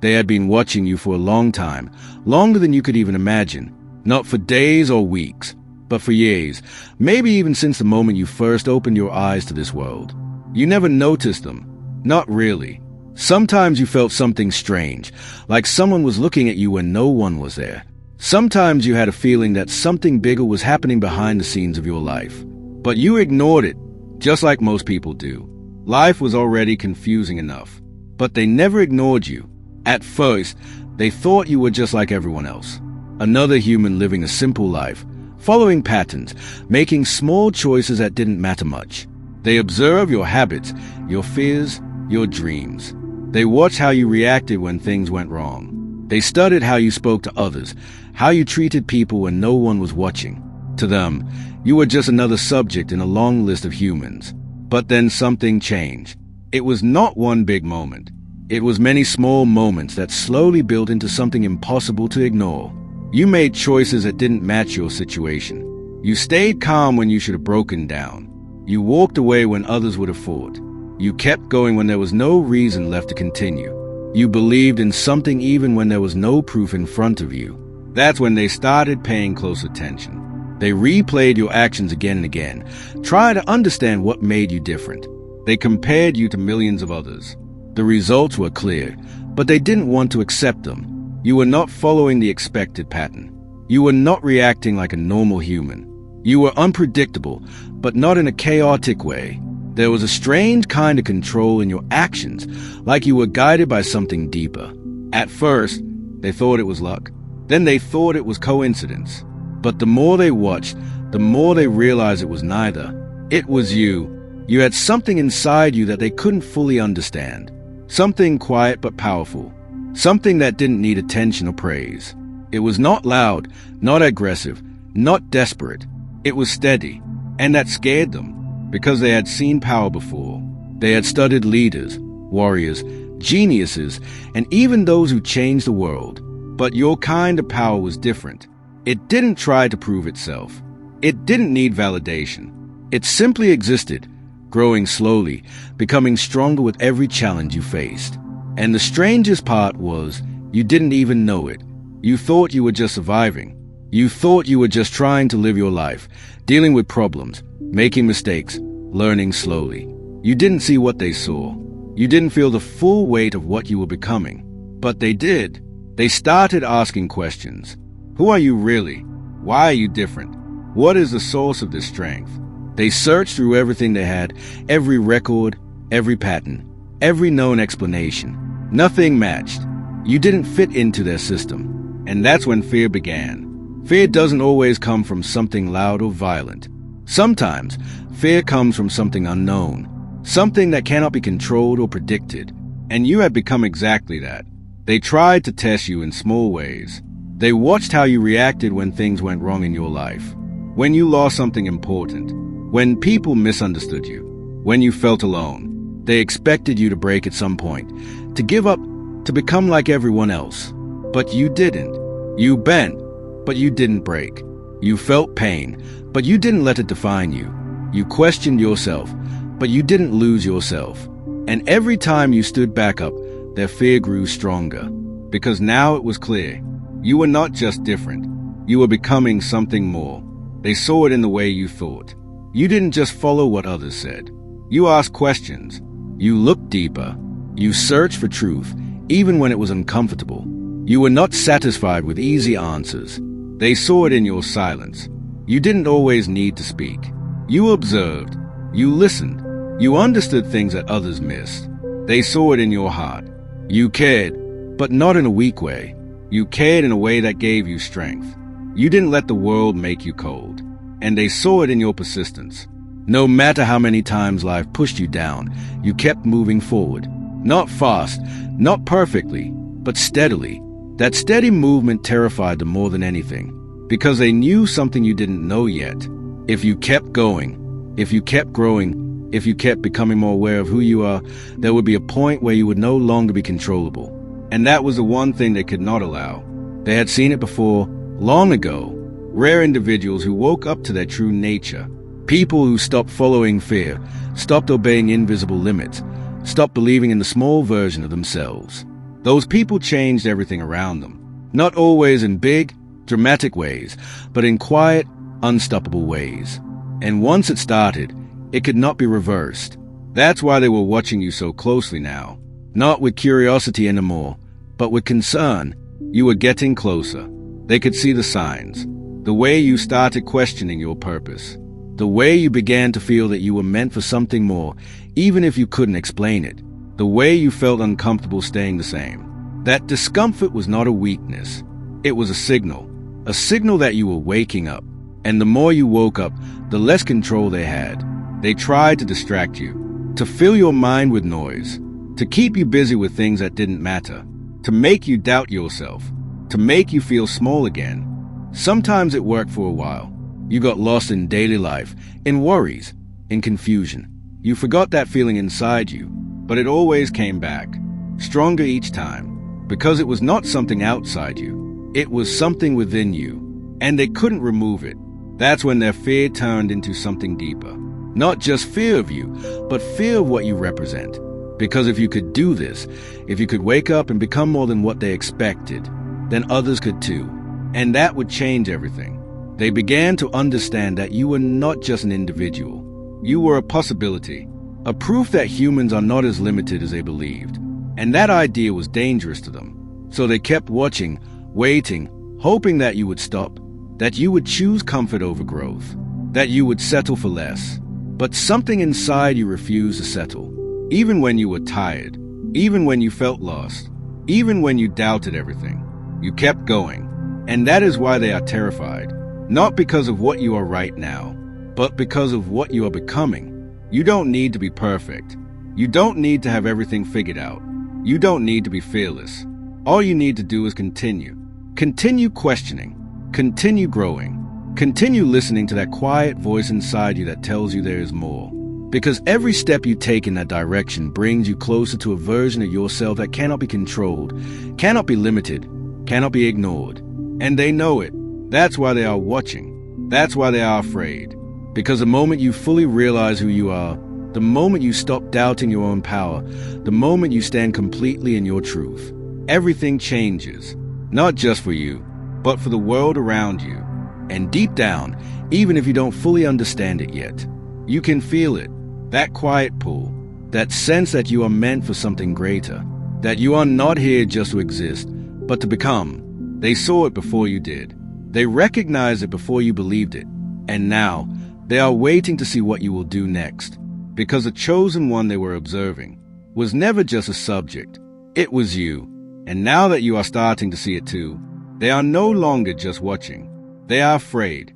They had been watching you for a long time, longer than you could even imagine. Not for days or weeks, but for years, maybe even since the moment you first opened your eyes to this world. You never noticed them. Not really. Sometimes you felt something strange, like someone was looking at you when no one was there. Sometimes you had a feeling that something bigger was happening behind the scenes of your life. But you ignored it, just like most people do. Life was already confusing enough. But they never ignored you. At first, they thought you were just like everyone else. Another human living a simple life, following patterns, making small choices that didn't matter much. They observed your habits, your fears, your dreams. They watched how you reacted when things went wrong. They studied how you spoke to others, how you treated people when no one was watching. To them, you were just another subject in a long list of humans. But then something changed. It was not one big moment. It was many small moments that slowly built into something impossible to ignore. You made choices that didn't match your situation. You stayed calm when you should have broken down. You walked away when others would have fought. You kept going when there was no reason left to continue. You believed in something even when there was no proof in front of you. That's when they started paying close attention. They replayed your actions again and again, trying to understand what made you different. They compared you to millions of others. The results were clear, but they didn't want to accept them. You were not following the expected pattern. You were not reacting like a normal human. You were unpredictable, but not in a chaotic way. There was a strange kind of control in your actions, like you were guided by something deeper. At first, they thought it was luck. Then they thought it was coincidence. But the more they watched, the more they realized it was neither. It was you. You had something inside you that they couldn't fully understand. Something quiet but powerful. Something that didn't need attention or praise. It was not loud, not aggressive, not desperate. It was steady, and that scared them, because they had seen power before. They had studied leaders, warriors, geniuses, and even those who changed the world. But your kind of power was different. It didn't try to prove itself. It didn't need validation. It simply existed, growing slowly, becoming stronger with every challenge you faced. And the strangest part was, you didn't even know it. You thought you were just surviving. You thought you were just trying to live your life, dealing with problems, making mistakes, learning slowly. You didn't see what they saw. You didn't feel the full weight of what you were becoming. But they did. They started asking questions. Who are you really? Why are you different? What is the source of this strength? They searched through everything they had, every record, every pattern, every known explanation. Nothing matched. You didn't fit into their system. And that's when fear began. Fear doesn't always come from something loud or violent. Sometimes, fear comes from something unknown, something that cannot be controlled or predicted. And you had become exactly that. They tried to test you in small ways. They watched how you reacted when things went wrong in your life, when you lost something important, when people misunderstood you, when you felt alone. They expected you to break at some point, to give up, to become like everyone else. But you didn't. You bent, but you didn't break. You felt pain, but you didn't let it define you. You questioned yourself, but you didn't lose yourself. And every time you stood back up, their fear grew stronger. Because now it was clear. You were not just different. You were becoming something more. They saw it in the way you thought. You didn't just follow what others said. You asked questions. You looked deeper. You searched for truth, even when it was uncomfortable. You were not satisfied with easy answers. They saw it in your silence. You didn't always need to speak. You observed. You listened. You understood things that others missed. They saw it in your heart. You cared, but not in a weak way. You cared in a way that gave you strength. You didn't let the world make you cold. And they saw it in your persistence. No matter how many times life pushed you down, you kept moving forward. Not fast, not perfectly, but steadily. That steady movement terrified them more than anything, because they knew something you didn't know yet. If you kept going, if you kept growing, if you kept becoming more aware of who you are, there would be a point where you would no longer be controllable. And that was the one thing they could not allow. They had seen it before, long ago. Rare individuals who woke up to their true nature. People who stopped following fear, stopped obeying invisible limits, stopped believing in the small version of themselves. Those people changed everything around them. Not always in big, dramatic ways, but in quiet, unstoppable ways. And once it started, it could not be reversed. That's why they were watching you so closely now. Not with curiosity anymore, but with concern. You were getting closer. They could see the signs. The way you started questioning your purpose. The way you began to feel that you were meant for something more, even if you couldn't explain it. The way you felt uncomfortable staying the same. That discomfort was not a weakness. It was a signal that you were waking up. And the more you woke up, the less control they had. They tried to distract you, to fill your mind with noise, to keep you busy with things that didn't matter, to make you doubt yourself, to make you feel small again. Sometimes it worked for a while. You got lost in daily life, in worries, in confusion. You forgot that feeling inside you, but it always came back, stronger each time, because it was not something outside you. It was something within you, and they couldn't remove it. That's when their fear turned into something deeper. Not just fear of you, but fear of what you represent. Because if you could do this, if you could wake up and become more than what they expected, then others could too. And that would change everything. They began to understand that you were not just an individual. You were a possibility, a proof that humans are not as limited as they believed. And that idea was dangerous to them. So they kept watching, waiting, hoping that you would stop, that you would choose comfort over growth, that you would settle for less. But something inside you refused to settle. Even when you were tired, even when you felt lost, even when you doubted everything, you kept going. And that is why they are terrified. Not because of what you are right now, but because of what you are becoming. You don't need to be perfect. You don't need to have everything figured out. You don't need to be fearless. All you need to do is continue. Continue questioning. Continue growing. Continue listening to that quiet voice inside you that tells you there is more. Because every step you take in that direction brings you closer to a version of yourself that cannot be controlled, cannot be limited, cannot be ignored. And they know it. That's why they are watching. That's why they are afraid. Because the moment you fully realize who you are, the moment you stop doubting your own power, the moment you stand completely in your truth, everything changes. Not just for you, but for the world around you. And deep down, even if you don't fully understand it yet, you can feel it. That quiet pull, that sense that you are meant for something greater, that you are not here just to exist, but to become. They saw it before you did. They recognized it before you believed it. And now, they are waiting to see what you will do next. Because the chosen one they were observing was never just a subject. It was you. And now that you are starting to see it too, they are no longer just watching. They are afraid.